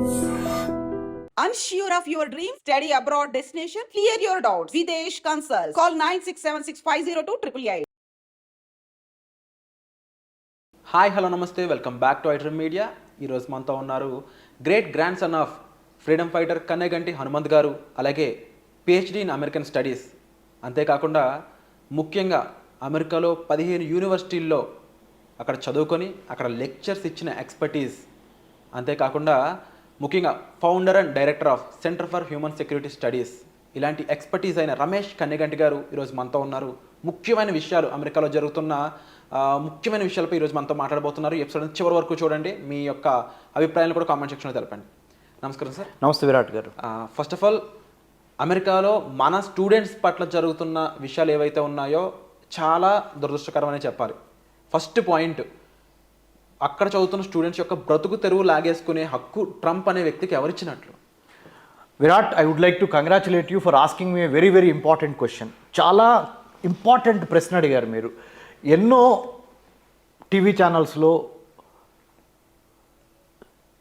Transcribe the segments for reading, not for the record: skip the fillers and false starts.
Unsure of your dream? Study abroad destination? Clear your doubts. Videsh Consult. Call 9676502888. Hi hello నమస్తే, welcome back to iDream media. ఈరోజు మనతో ఉన్నారు great grand son of freedom fighter Kanneganti Hanumanth garu, అలాగే PhD in American studies. అంతేకాకుండా ముఖ్యంగా అమెరికాలో 15 యూనివర్సిటీల్లో అక్కడ చదువుకొని అక్కడ లెక్చర్స్ ఇచ్చిన ఎక్స్పర్టీస్, అంతేకాకుండా ముఖ్యంగా founder and director of centre for human security studies, ఇలాంటి ఎక్స్పర్టీస్ అయిన రమేష్ కన్నెగంటి గారు ఈరోజు మనతో ఉన్నారు. ముఖ్యమైన విషయాలు, అమెరికాలో జరుగుతున్న ముఖ్యమైన విషయాలపై ఈరోజు మనతో మాట్లాడబోతున్నారు. ఎపిసోడ్ చివరి వరకు చూడండి, మీ యొక్క అభిప్రాయాలు కూడా కామెంట్ సెక్షన్లో తెలపండి. నమస్కారం సార్. నమస్తే విరాట్ గారు. ఫస్ట్ ఆఫ్ ఆల్, అమెరికాలో మన స్టూడెంట్స్ పట్ల జరుగుతున్న విషయాలు ఏవైతే ఉన్నాయో చాలా దురదృష్టకరమని చెప్పాలి. ఫస్ట్ పాయింట్, అక్కడ చదువుతున్న స్టూడెంట్స్ యొక్క బ్రతుకు తెరువు లాగేసుకునే హక్కు ట్రంప్ అనే వ్యక్తికి ఎవరిచ్చినట్లు? Virat, I would like to congratulate you for asking me very very important question. చాలా ఇంపార్టెంట్ ప్రశ్న అడిగారు మీరు. ఎన్నో టీవీ ఛానల్స్లో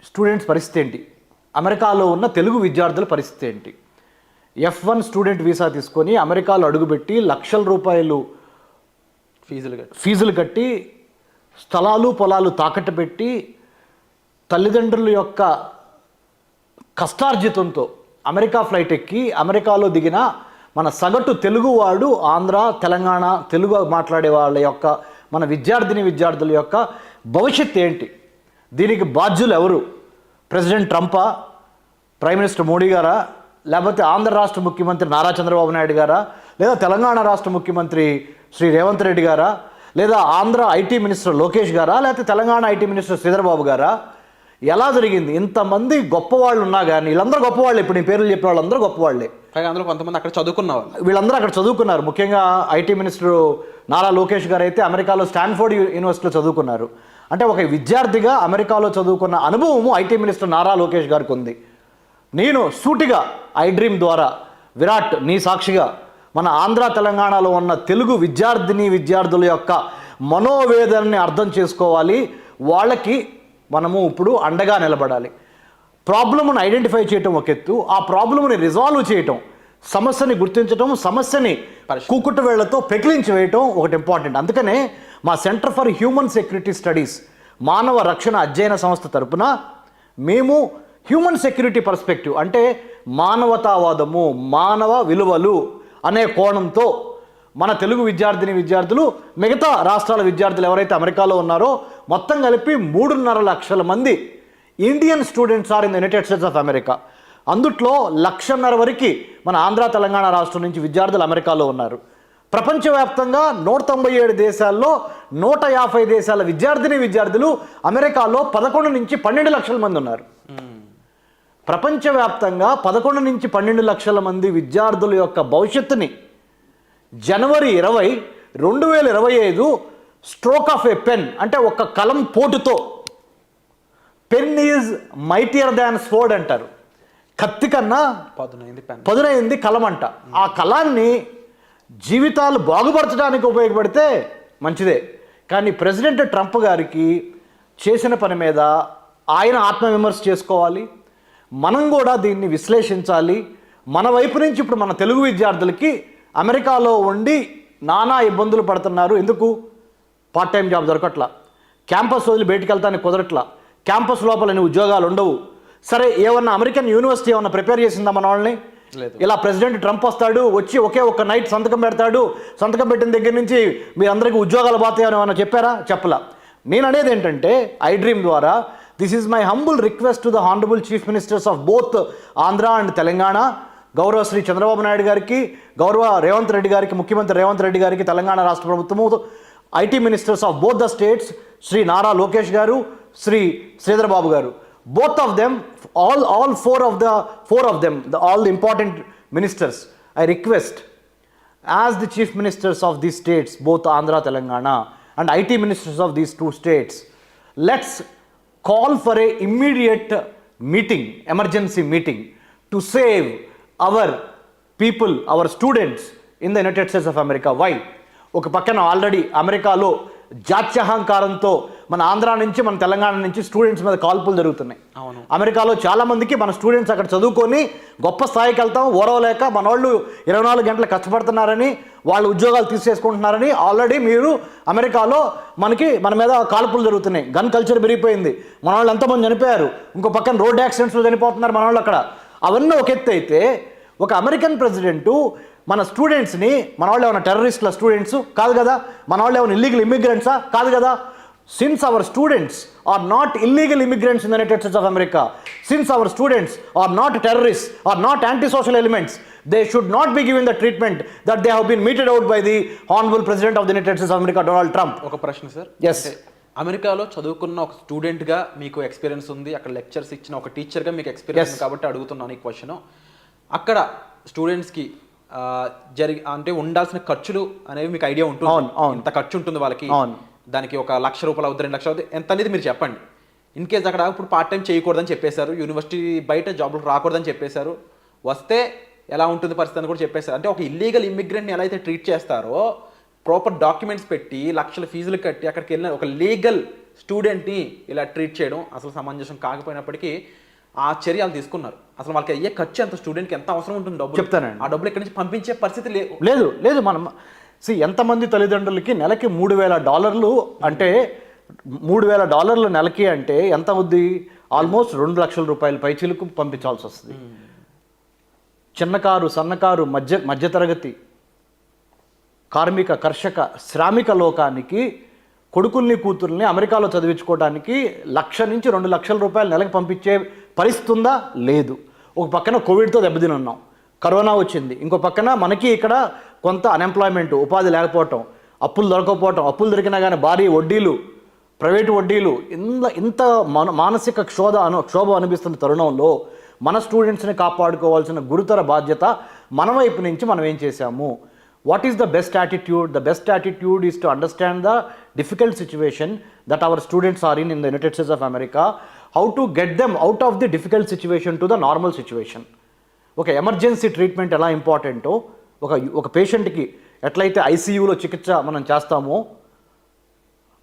స్టూడెంట్స్ పరిస్థితి ఏంటి, అమెరికాలో ఉన్న తెలుగు విద్యార్థుల పరిస్థితి ఏంటి, F1 స్టూడెంట్ వీసా తీసుకొని అమెరికాలో అడుగుపెట్టి లక్షల రూపాయలు ఫీజులు కట్టి స్థలాలు పొలాలు తాకట్టు పెట్టి తల్లిదండ్రుల యొక్క కష్టార్జితంతో అమెరికా ఫ్లైట్ ఎక్కి అమెరికాలో దిగిన మన సగటు తెలుగువాడు, ఆంధ్ర తెలంగాణ తెలుగు మాట్లాడే వాళ్ళ యొక్క మన విద్యార్థుల యొక్క భవిష్యత్తు ఏంటి? దీనికి బాధ్యులు ఎవరు? ప్రెసిడెంట్ ట్రంపా, ప్రైమ్ మినిస్టర్ మోడీ గారా, లేకపోతే ఆంధ్ర రాష్ట్ర ముఖ్యమంత్రి నారా చంద్రబాబు నాయుడు గారా, లేదా తెలంగాణ రాష్ట్ర ముఖ్యమంత్రి శ్రీ రేవంత్ రెడ్డి గారా, లేదా ఆంధ్ర ఐటీ మినిస్టర్ లోకేష్ గారా, లేకపోతే తెలంగాణ ఐటీ మినిస్టర్ శ్రీధర్బాబు గారా? ఎలా జరిగింది? ఇంతమంది గొప్పవాళ్ళు ఉన్నా కానీ వీళ్ళందరూ గొప్పవాళ్ళు. ఇప్పుడు నీ పేర్లు చెప్పే వాళ్ళందరూ గొప్పవాళ్ళే. అందులో కొంతమంది అక్కడ చదువుకున్నారు, వీళ్ళందరూ అక్కడ చదువుకున్నారు. ముఖ్యంగా ఐటీ మినిస్టర్ నారా లోకేష్ గారు అయితే అమెరికాలో స్టాన్ఫోర్డ్ యూనివర్సిటీలో చదువుకున్నారు. అంటే ఒక విద్యార్థిగా అమెరికాలో చదువుకున్న అనుభవము ఐటీ మినిస్టర్ నారా లోకేష్ గారికి ఉంది. నేను సూటిగా ఐడ్రీమ్ ద్వారా విరాట్, నీ సాక్షిగా మన ఆంధ్ర తెలంగాణలో ఉన్న తెలుగు విద్యార్థుల యొక్క మనోవేదనని అర్థం చేసుకోవాలి. వాళ్ళకి మనము ఇప్పుడు అండగా నిలబడాలి. ప్రాబ్లమ్ను ఐడెంటిఫై చేయటం ఒక ఎత్తు, ఆ ప్రాబ్లమ్ని రిజాల్వ్ చేయటం, సమస్యని గుర్తించడం, సమస్యని కూకుట్టు వేళ్లతో పెకిలించి వేయటం ఒకటి ఇంపార్టెంట్. అందుకనే మా centre for human security studies మానవ రక్షణ అధ్యయన సంస్థ తరపున మేము హ్యూమన్ సెక్యూరిటీ పర్స్పెక్టివ్, అంటే మానవతావాదము, మానవ విలువలు అనే కోణంతో మన తెలుగు విద్యార్థులు మిగతా రాష్ట్రాల విద్యార్థులు ఎవరైతే అమెరికాలో ఉన్నారో మొత్తం కలిపి 3.5 లక్షల మంది Indian students are in the United States of America. అందుట్లో 1.5 వరకు మన ఆంధ్ర తెలంగాణ రాష్ట్రం నుంచి విద్యార్థులు అమెరికాలో ఉన్నారు. ప్రపంచవ్యాప్తంగా 197 దేశాల్లో 150 దేశాల విద్యార్థులు అమెరికాలో 11 నుంచి 12 లక్షల మంది ఉన్నారు. ప్రపంచవ్యాప్తంగా 11 నుంచి 12 లక్షల మంది విద్యార్థుల యొక్క భవిష్యత్తుని జనవరి 20, 2025 స్ట్రోక్ ఆఫ్ ఏ పెన్, అంటే ఒక కలం పోటుతో, pen is mightier than sword అంటారు, కత్తి కన్నా పదునైంది కలం అంట. ఆ కలాన్ని జీవితాలు బాగుపరచడానికి ఉపయోగపడితే మంచిదే. కానీ ప్రెసిడెంట్ ట్రంప్ గారికి చేసిన పని మీద ఆయన ఆత్మవిమర్శ చేసుకోవాలి. మనం కూడా దీన్ని విశ్లేషించాలి. మన వైపు నుంచి ఇప్పుడు మన తెలుగు విద్యార్థులకి అమెరికాలో ఉండి నానా ఇబ్బందులు పడుతున్నారు. ఎందుకు? పార్ట్ టైం జాబ్ దొరకట్లా, క్యాంపస్ వదిలి బయటికి వెళ్తానికి కుదరట్లా, క్యాంపస్ లోపల ఉద్యోగాలు ఉండవు. సరే, ఏమన్నా అమెరికన్ యూనివర్సిటీ ఏమన్నా ప్రిపేర్ చేసిందా మన వాళ్ళని? ఇలా ప్రెసిడెంట్ ట్రంప్ వస్తాడు, వచ్చి ఒకే ఒక్క నైట్ సంతకం పెడతాడు, సంతకం పెట్టిన దగ్గర నుంచి మీ అందరికీ ఉద్యోగాలు పోతాయని ఏమన్నా చెప్పారా? చెప్పలా. నేను అనేది ఏంటంటే ఐడ్రీమ్ ద్వారా, this is my humble request to the honourable chief ministers of both Andhra and Telangana, గౌరవ శ్రీ చంద్రబాబు నాయుడు గారికి, గౌరవ రేవంత్ రెడ్డి గారికి, ముఖ్యమంత్రి రేవంత్ రెడ్డి గారికి, తెలంగాణ రాష్ట్ర ప్రభుత్వము, IT ministers of both the states, Shri Nara Lokesh garu, Shri Sridhar Babu గారు, both of them, all four of them, all the important ministers, I request, as the chief ministers of these states, both Andhra, Telangana, and IT ministers of these two states, let's call for a immediate meeting, emergency meeting, to save our people, our students in the United States of America. Why? ఒక పక్కన already అమెరికాలో జాత్యహంకారంతో మన ఆంధ్ర నుంచి మన తెలంగాణ నుంచి students మీద కాల్పులు జరుగుతున్నాయి. అవును. అమెరికాలో చాలామందికి మన స్టూడెంట్స్ అక్కడ చదువుకొని గొప్ప స్థాయికి వెళ్తాం, ఓరవలేక మన వాళ్ళు 24 గంటలు కష్టపడుతున్నారని, వాళ్ళు ఉద్యోగాలు తీసేసుకుంటున్నారని ఆల్రెడీ మీరు అమెరికాలో మన మీద కాల్పులు జరుగుతున్నాయి. గన్ కల్చర్ పెరిగిపోయింది. మన వాళ్ళు ఎంతమంది చనిపోయారు, ఇంకో పక్కన రోడ్ యాక్సిడెంట్స్లో చనిపోతున్నారు మన వాళ్ళు అక్కడ. అవన్నీ ఒక ఎత్తు అయితే, ఒక అమెరికన్ ప్రెసిడెంటు మన స్టూడెంట్స్ని, మన వాళ్ళు ఏమైనా టెర్రరిస్టుల స్టూడెంట్స్ కాదు కదా, మన వాళ్ళు ఏమైనా ఇల్లీగల్ ఇమిగ్రెంట్సా కాదు కదా. Since our students are not illegal immigrants in the United States of America, since our students are not terrorists, are not antisocial elements, they should not be given the treatment that they have been meted out by the Honorable President of the United States of America, Donald Trump. ఒక ప్రశ్న sir. Yes. అమెరికాలో చదువుకున్న ఒక స్టూడెంట్గా మీకు experience ఉంది, అక్కడ lectures ఇచ్చిన ఒక టీచర్గా మీకు ఎక్స్పీరియన్స్ ఉంది కాబట్టి అడుగుతున్నాను ఈ క్వశ్చన్. అక్కడ స్టూడెంట్స్కి అంటే ఉండాల్సిన ఖర్చులు అనేవి మీకు ఐడియా ఉంటుంది, ఇంత ఖర్చు ఉంటుంది వాళ్ళకి, దానికి 1 లక్ష రూపాయలు అవుతుంది, 2 లక్షలు అవుతుంది, ఎంత అనేది మీరు చెప్పండి. ఇన్ కేస్ అక్కడ ఇప్పుడు పార్ట్ టైం చేయకూడదని చెప్పేశారు, యూనివర్సిటీ బయట జాబ్లు రాకూడదని చెప్పేశారు, వస్తే ఎలా ఉంటుంది పరిస్థితి అని కూడా చెప్పేశారు. అంటే ఒక ఇల్లీగల్ ఇమ్మిగ్రెంట్ని ఎలా అయితే ట్రీట్ చేస్తారో, ప్రాపర్ డాక్యుమెంట్స్ పెట్టి లక్షల ఫీజులు కట్టి అక్కడికి వెళ్ళిన ఒక లీగల్ స్టూడెంట్ని ఇలా ట్రీట్ చేయడం అసలు సమంజసం కాకపోయినప్పటికీ ఆ చర్యలు తీసుకున్నారు. అసలు వాళ్ళకి అయ్యే ఖర్చు ఎంత, స్టూడెంట్కి ఎంత అవసరం ఉంటుంది డబ్బు చెప్తానండి. ఆ డబ్బులు ఇక్కడి నుంచి పంపించే పరిస్థితి లేదు. మనం ఎంతమంది తల్లిదండ్రులకి నెలకి $3,000 అంటే $3,000 నెలకి అంటే ఎంత అవుద్ది? ఆల్మోస్ట్ 2 లక్షల రూపాయల పైచీలకు పంపించాల్సి వస్తుంది. చిన్నకారు, సన్నకారు, మధ్యతరగతి కార్మిక, కర్షక, శ్రామిక లోకానికి కొడుకుల్ని, కూతుర్ని అమెరికాలో చదివించుకోవడానికి 1,00,000 నుంచి 2 లక్షల రూపాయలు నెలకు పంపించే పరిస్థితి ఉందా? లేదు. ఒక పక్కన కోవిడ్తో దెబ్బతిని ఉన్నాం, కరోనా వచ్చింది, ఇంకో పక్కన మనకి ఇక్కడ కొంత అన్ఎంప్లాయ్మెంట్, ఉపాధి లేకపోవటం, అప్పులు దొరకకపోవటం, అప్పులు దొరికినా కానీ భారీ వడ్డీలు, ప్రైవేటు వడ్డీలు, ఇంత మానసిక క్షోభ అనిపిస్తున్న తరుణంలో మన స్టూడెంట్స్ని కాపాడుకోవాల్సిన గురుతర బాధ్యత మన వైపు నుంచి మనం ఏం చేశాము? What is the best attitude? The best attitude is to understand the difficult situation that our students are in the United States of America, how to get them out of the difficult situation to the normal situation. ఒక emergency treatment ఎలా ఇంపార్టెంటో, ఒక పేషెంట్కి ఎట్లయితే ఐసీయూలో చికిత్స మనం చేస్తామో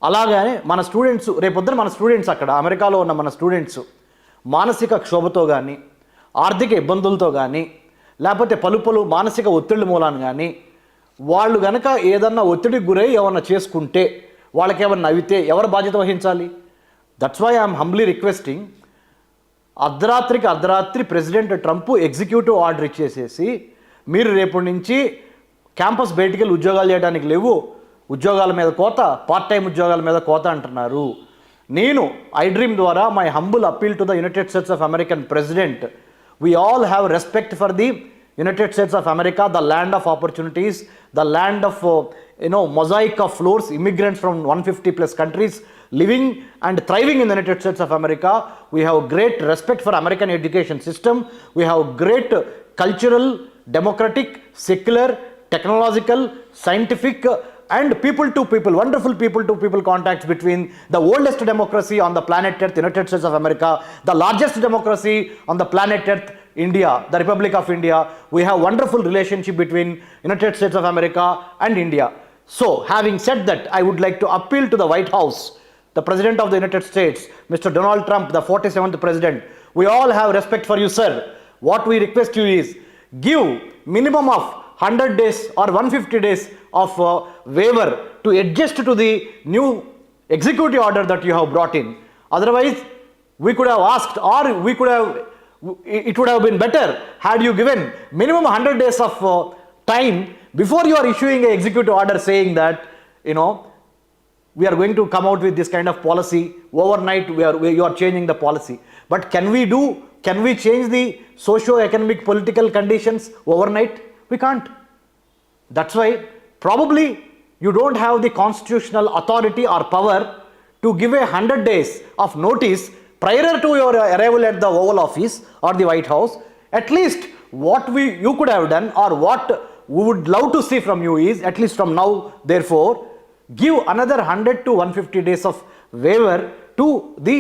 అలాగే మన స్టూడెంట్స్, రేపొద్దున మన స్టూడెంట్స్ అక్కడ అమెరికాలో ఉన్న మన స్టూడెంట్స్ మానసిక క్షోభతో కానీ, ఆర్థిక ఇబ్బందులతో కానీ, లేకపోతే పలు మానసిక ఒత్తిళ్ళ మూలాన్ని కానీ వాళ్ళు కనుక ఏదన్నా ఒత్తిడికి గురై ఏమన్నా చేసుకుంటే, వాళ్ళకి ఏమన్నా అవితే ఎవరు బాధ్యత వహించాలి? That's why I'm humbly requesting, అర్ధరాత్రి ప్రెసిడెంట్ ట్రంప్ ఎగ్జిక్యూటివ్ ఆర్డర్ ఇచ్చేసేసి, మీరు రేపటి నుంచి క్యాంపస్ బయటికి వెళ్ళి ఉద్యోగాలు చేయడానికి లేవు, ఉద్యోగాల మీద కోత, పార్ట్ టైం ఉద్యోగాల మీద కోత అంటున్నారు. నేను ఐడ్రీమ్ ద్వారా my humble appeal to the United States of American president, we all have respect for the United States of America, the land of opportunities, the land of mosaic of floors, immigrants from 150 plus countries living and thriving in the United States of America. We have great respect for American education system. We have great cultural, democratic, secular, technological, scientific and people to people, wonderful people to people contacts between the oldest democracy on the planet Earth, United States of America, the largest democracy on the planet Earth, India, the Republic of India. We have wonderful relationship between United States of America and India. So, having said that, I would like to appeal to the White House, the President of the United States, Mr. Donald Trump, the 47th President. We all have respect for you, sir. What we request you is, give minimum of 100 days or 150 days of waiver to adjust to the new executive order that you have brought in. Otherwise, we could have asked, or it would have been better had you given minimum 100 days of time before you are issuing an executive order saying that, we are going to come out with this kind of policy. Overnight, you are changing the policy. But can we change the socio-economic political conditions overnight? We can't. That's why probably you don't have the constitutional authority or power to give 100 days of notice prior to your arrival at the Oval Office or the White House. At least what you could have done, or what we would love to see from you is, at least from now, therefore, give another 100 to 150 days of waiver to the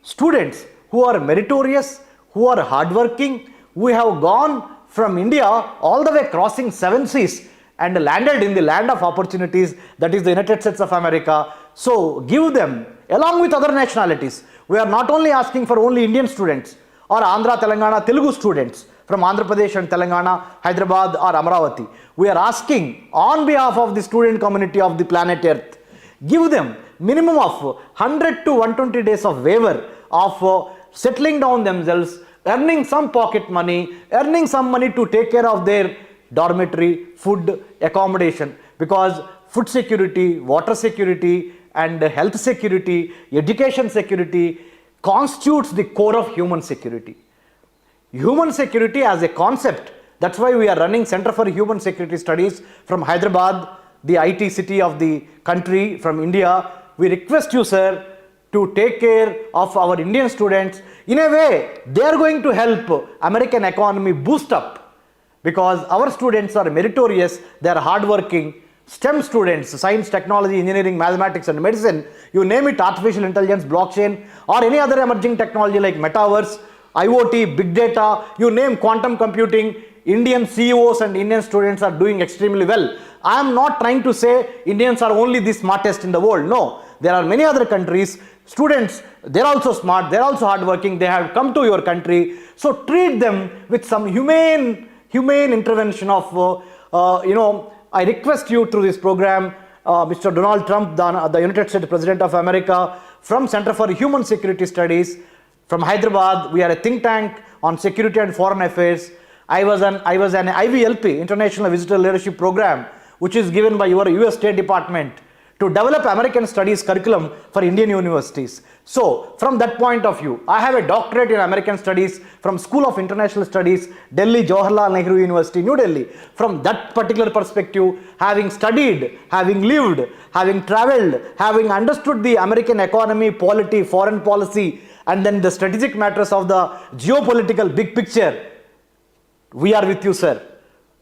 students who are meritorious, who are hardworking, who have gone from India all the way crossing 7 seas and landed in the land of opportunities, that is the United States of America. So give them along with other nationalities. We are not only asking for only Indian students or Andhra, Telangana, Telugu students from Andhra Pradesh and Telangana, Hyderabad or Amaravati. We are asking on behalf of the student community of the planet Earth, give them minimum of 100 to 120 days of waiver of settling down themselves, earning some pocket money, earning some money to take care of their dormitory, food, accommodation, because food security, water security and health security, education security constitutes the core of human security. Human security as a concept, that's why we are running Center for Human Security Studies from Hyderabad, the IT city of the country, from India. We request you, sir, to take care of our Indian students. In a way, they are going to help American economy boost up, because our students are meritorious, they are hardworking. STEM students, science, technology, engineering, mathematics and medicine, you name it, artificial intelligence, blockchain or any other emerging technology like metaverse, IoT, big data, you name, quantum computing, Indian CEOs and Indian students are doing extremely well. I am not trying to say Indians are only the smartest in the world. No, there are many other countries. Students, they're also smart, they're also hardworking, they have come to your country. So treat them with some humane intervention of, I request you through this program, Mr. Donald Trump, the United States President of America, from Center for Human Security Studies, from Hyderabad. We are a think tank on security and foreign affairs. I was an IVLP, International Visitor Leadership Program, which is given by your US State Department to develop American Studies curriculum for Indian universities. So, from that point of view, I have a doctorate in American Studies from School of International Studies, Delhi Jawaharlal Nehru University, New Delhi. From that particular perspective, having studied, having lived, having traveled, having understood the American economy, polity, foreign policy, and then the strategic matters of the geopolitical big picture, we are with you, sir.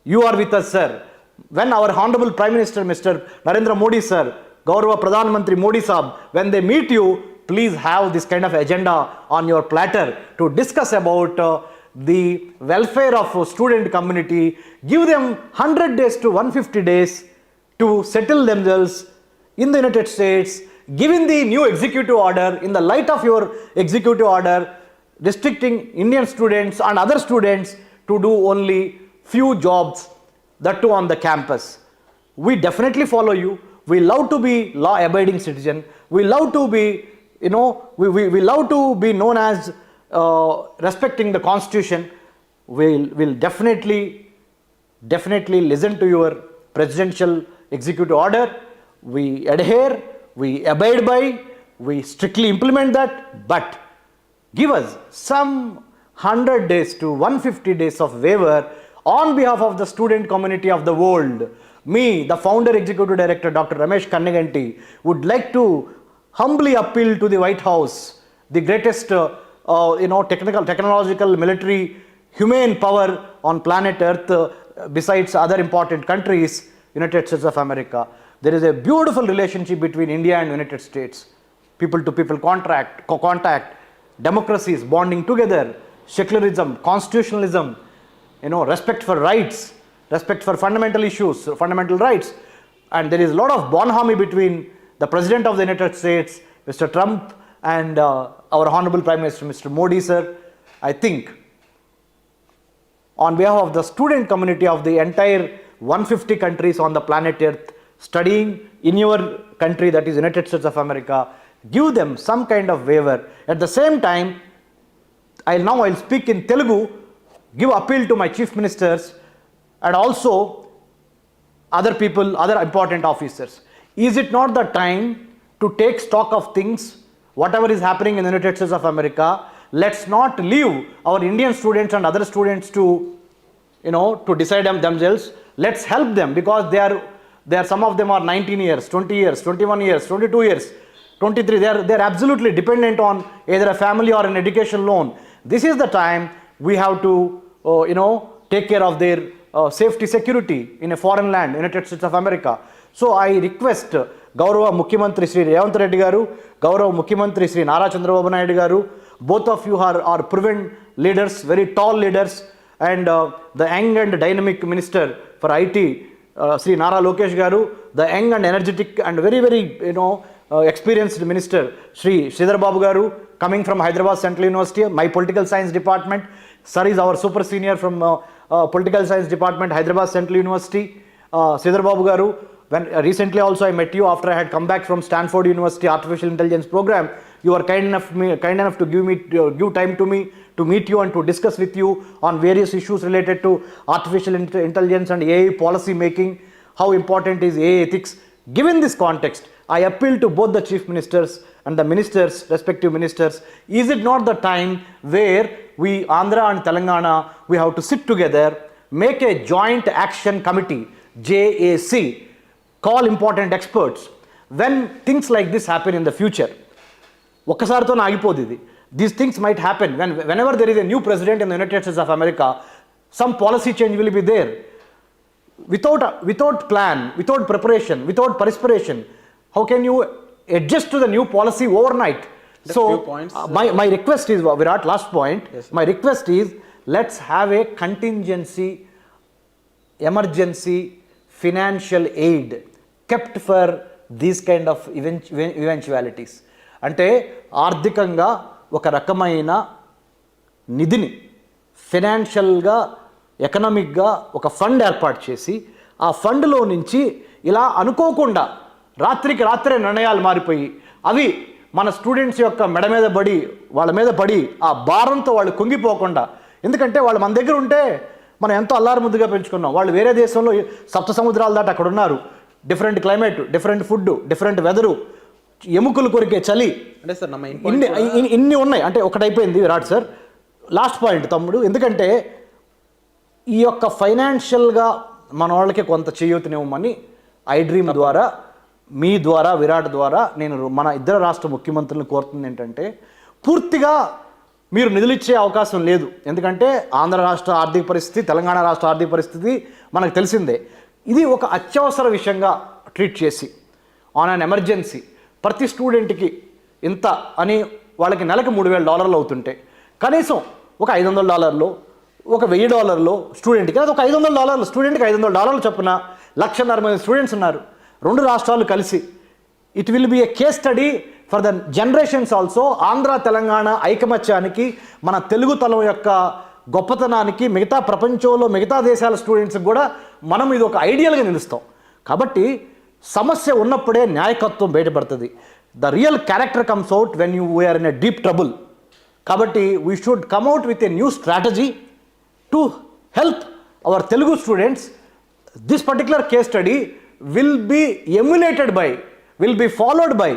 You are with us, sir. When our Honorable Prime Minister, Mr. Narendra Modi, sir, Gaurav Pradhan Mantri Modi Saab, when they meet you, please have this kind of agenda on your platter to discuss about the welfare of student community. Give them 100 days to 150 days to settle themselves in the United States, given the new executive order, in the light of your executive order, restricting Indian students and other students to do only few jobs, that too on the campus. We definitely follow you. We love to be law-abiding citizen. We love to be, we love to be known as respecting the Constitution. We'll definitely listen to your presidential executive order. We adhere, we abide by, we strictly implement that, but give us some 100 days to 150 days of waiver on behalf of the student community of the world. Me, the founder executive director, Dr. Ramesh Kannaganti, would like to humbly appeal to the White House, the greatest technological, military, humane power on planet Earth, besides other important countries, United States of America. There is a beautiful relationship between India and United States. People to people contact, democracies bonding together, secularism, constitutionalism, respect for rights, respect for fundamental issues, fundamental rights. And there is a lot of bonhomie between the President of the United States, Mr. Trump, and our Honorable Prime Minister, Mr. Modi, sir. I think on behalf of the student community of the entire 150 countries on the planet Earth studying in your country, that is United States of America, give them some kind of waiver. At the same time, I'll speak in Telugu, give appeal to my chief ministers and also other people, other important officers. Is it not the time to take stock of things, whatever is happening in the United States of America? Let's not leave our Indian students and other students to decide themselves. Let's help them, because they are some of them are 19 years, 20 years, 21 years, 22 years, 23. They are absolutely dependent on either a family or an education loan. This is the time we have to take care of their safety, security in a foreign land, United States of America. So I request Gaurav Mukhyamantri Sri Revanth Reddy Garu, Gaurav Mukhyamantri Sri Nara Chandrababu Naidu Garu, both of you are proven leaders, very tall leaders, and the young and dynamic minister for IT, Sri Nara Lokesh Garu, the young and energetic and very, very, experienced minister Shri Sridhar Babu Garu, coming from Hyderabad Central University, my political science department. Sir is our super senior from political science department, Hyderabad Central University. Sridhar Babu Garu, when recently also I met you after I had come back from Stanford University Artificial Intelligence program. You were kind enough to give time to me to meet you and to discuss with you on various issues related to artificial intelligence and AI policy making. How important is AI ethics? Given this context, I appeal to both the chief ministers and the ministers, respective ministers. Is it not the time where we, Andhra and Telangana, we have to sit together, make a joint action committee, JAC, call important experts when things like this happen in the future? ఒక్కసారితో ఆగిపోదు ఇది. These things might happen whenever there is a new president in the United States of America, some policy change will be there. Without plan, without preparation, without perspiration, how can you adjust to the new policy overnight? Just So few points, my request is, Virat, last point. Yes, my request is, let's have a contingency, emergency financial aid kept for these kind of eventualities. అంటే ఆర్థికంగా ఒక రకమైన నిధిని ఫైనాన్షియల్గా ఎకనామిక్గా ఒక fund ఏర్పాటు చేసి ఆ ఫండ్లో నుంచి ఇలా అనుకోకుండా రాత్రికి రాత్రే నిర్ణయాలు మారిపోయి అవి మన స్టూడెంట్స్ యొక్క మెడ మీద పడి వాళ్ళ మీద పడి ఆ భారంతో వాళ్ళు కుంగిపోకుండా, ఎందుకంటే వాళ్ళు మన దగ్గర ఉంటే మనం ఎంతో అల్లారుముద్దుగా పెంచుకున్నాం, వాళ్ళు వేరే దేశంలో సప్త సముద్రాల దాటి అక్కడ ఉన్నారు, different climate, different food, different weather, ఎముకలు కొరికే చలి, అంటే సార్ నమ్మ ఇన్ని ఉన్నాయి. అంటే ఒకటైపోయింది విరాట్ సార్. లాస్ట్ పాయింట్ తమ్ముడు, ఎందుకంటే ఈ యొక్క ఫైనాన్షియల్గా మన వాళ్ళకి కొంత చేయూతనివ్వమని ఐడ్రీమ్ ద్వారా, మీ ద్వారా, విరాట్ ద్వారా నేను మన ఇద్దరు రాష్ట్ర ముఖ్యమంత్రులను కోరుతుంది ఏంటంటే, పూర్తిగా మీరు నిధులు ఇచ్చే అవకాశం లేదు. ఎందుకంటే ఆంధ్ర రాష్ట్ర ఆర్థిక పరిస్థితి, తెలంగాణ రాష్ట్ర ఆర్థిక పరిస్థితి మనకు తెలిసిందే. ఇది ఒక అత్యవసర విషయంగా ట్రీట్ చేసి ఆన్ అన్ ఎమర్జెన్సీ ప్రతి స్టూడెంట్కి ఇంత అని వాళ్ళకి నెలకు $3,000 అవుతుంటే కనీసం ఒక $500, ఒక $1,000 స్టూడెంట్కి, అది ఒక $500, స్టూడెంట్కి $500 చొప్పున 1,50,000 మంది స్టూడెంట్స్ ఉన్నారు రెండు రాష్ట్రాలు కలిసి. It will be a case study for the generations also. Andhra Telangana ఐకమత్యానికి, మన తెలుగు తలం యొక్క గొప్పతనానికి మిగతా ప్రపంచంలో మిగతా దేశాల స్టూడెంట్స్కి కూడా మనం ఇది ఒక ఐడియల్గా నిలుస్తాం. కాబట్టి సమస్య ఉన్నప్పుడే న్యాయకత్వం బయటపడుతుంది. The real character comes out when we are in a deep trouble. కాబట్టి we should come out with a new strategy to help our Telugu students. This particular case study will be emulated by, will be followed by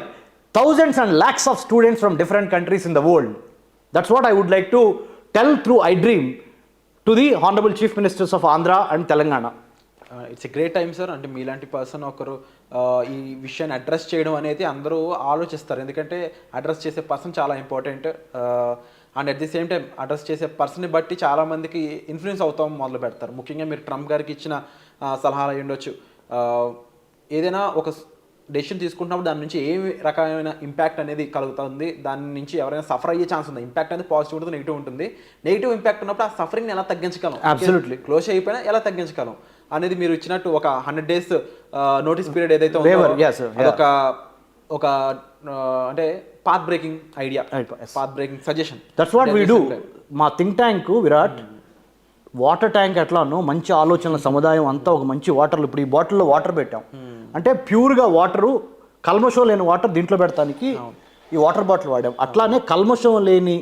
thousands and lakhs of students from different countries in the world. That's what I would like to tell through iDream to the Honorable Chief Ministers of Andhra and Telangana. It's a great time sir. అంటే మీలాంటి person ఒకరు ఈ విషయాన్ని address చేయడం అనేది అందరూ ఆలోచిస్తారు, ఎందుకంటే అడ్రస్ చేసే పర్సన్ చాలా important. And at the same time address చేసే పర్సన్ని బట్టి చాలామందికి ఇన్ఫ్లుయెన్స్ అవుతాం మొదలు పెడతారు. ముఖ్యంగా మీరు ట్రంప్ గారికి ఇచ్చిన సలహాలు అయి ఉండొచ్చు. ఏదైనా ఒక డెసిషన్ తీసుకుంటున్నప్పుడు దాని నుంచి ఏ రకమైన ఇంపాక్ట్ అనేది కలుగుతుంది, దాని నుంచి ఎవరైనా సఫర్ అయ్యే ఛాన్స్ ఉంది. ఇంపాక్ట్ అనేది పాజిటివ్ ఉంటుంది, నెగిటివ్ ఉంటుంది. నెగిటివ్ ఇంపాక్ట్ ఉన్నప్పుడు ఆ సఫరింగ్ని ఎలా తగ్గించగలం, అబ్సల్యూట్లీ క్లోజ్ అయిపోయినా ఎలా తగ్గించగలం అనేది మీరు ఇచ్చినట్టు ఒక 100 days నోటీస్ పీరియడ్ ఏదైతే ఉందో ఒక అంటే path breaking idea, path breaking suggestion. That's what we do. మా think tank Virat water tank ఎట్లానో మంచి ఆలోచనల సముదాయం అంతా ఒక మంచి వాటర్లు, ఇప్పుడు ఈ బాటిల్లో వాటర్ పెట్టాం అంటే ప్యూర్గా వాటరు, కల్మషం లేని వాటర్ దీంట్లో పెడతానికి ఈ వాటర్ బాటిల్ వాడాం. అట్లానే కల్మషం లేని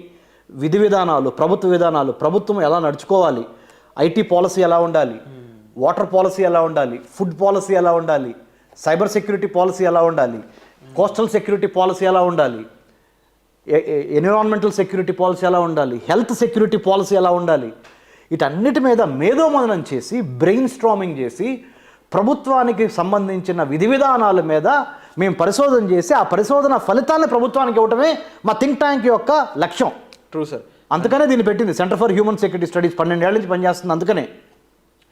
విధి విధానాలు, ప్రభుత్వ విధానాలు, ప్రభుత్వం ఎలా నడుచుకోవాలి, ఐటీ పాలసీ ఎలా ఉండాలి, వాటర్ పాలసీ ఎలా ఉండాలి, ఫుడ్ పాలసీ ఎలా ఉండాలి, సైబర్ సెక్యూరిటీ పాలసీ ఎలా ఉండాలి, కోస్టల్ సెక్యూరిటీ పాలసీ ఎలా ఉండాలి, ఎన్విరాన్మెంటల్ సెక్యూరిటీ పాలసీ ఎలా ఉండాలి, హెల్త్ సెక్యూరిటీ పాలసీ ఎలా ఉండాలి, వీటన్నిటి మీద మేధోమథనం చేసి బ్రెయిన్ స్ట్రామింగ్ చేసి ప్రభుత్వానికి సంబంధించిన విధి విధానాల మీద మేము పరిశోధన చేసి ఆ పరిశోధన ఫలితాలను ప్రభుత్వానికి ఇవ్వటమే మా థింక్ ట్యాంక్ యొక్క లక్ష్యం. True sir. అందుకనే దీన్ని పెట్టింది centre for human security studies. 12 ఏళ్ల నుంచి పనిచేస్తుంది అందుకనే.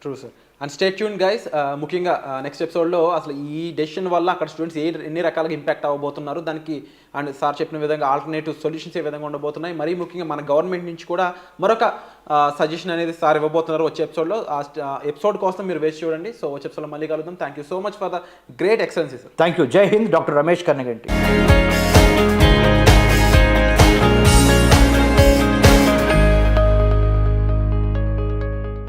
True sir. And stay tune guys, ముఖ్యంగా నెక్స్ట్ ఎపిసోడ్లో అసలు ఈ డెసిషన్ వల్ల అక్కడ స్టూడెంట్స్ ఎన్ని రకాలుగా ఇంపాక్ట్ అవ్వబోతున్నారు, దానికి అండ్ సార్ చెప్పిన విధంగా ఆల్టర్నేటివ్ సొల్యూషన్స్ ఏ విధంగా ఉండబోతున్నాయి, మరీ ముఖ్యంగా మన గవర్నమెంట్ నుంచి కూడా మరొక సజెషన్ అనేది సార్ ఇవ్వబోతున్నారు వచ్చే ఎపిసోడ్లో. ఆ ఎపిసోడ్ కోసం మీరు వేసి చూడండి. సో వచ్చే ఎపిసోడ్లో మళ్ళీ కలుద్దాం. Thank you so much for the great excellency sir. Thank you. జై హింద్. డాక్టర్ రమేష్ కన్నెగంటి.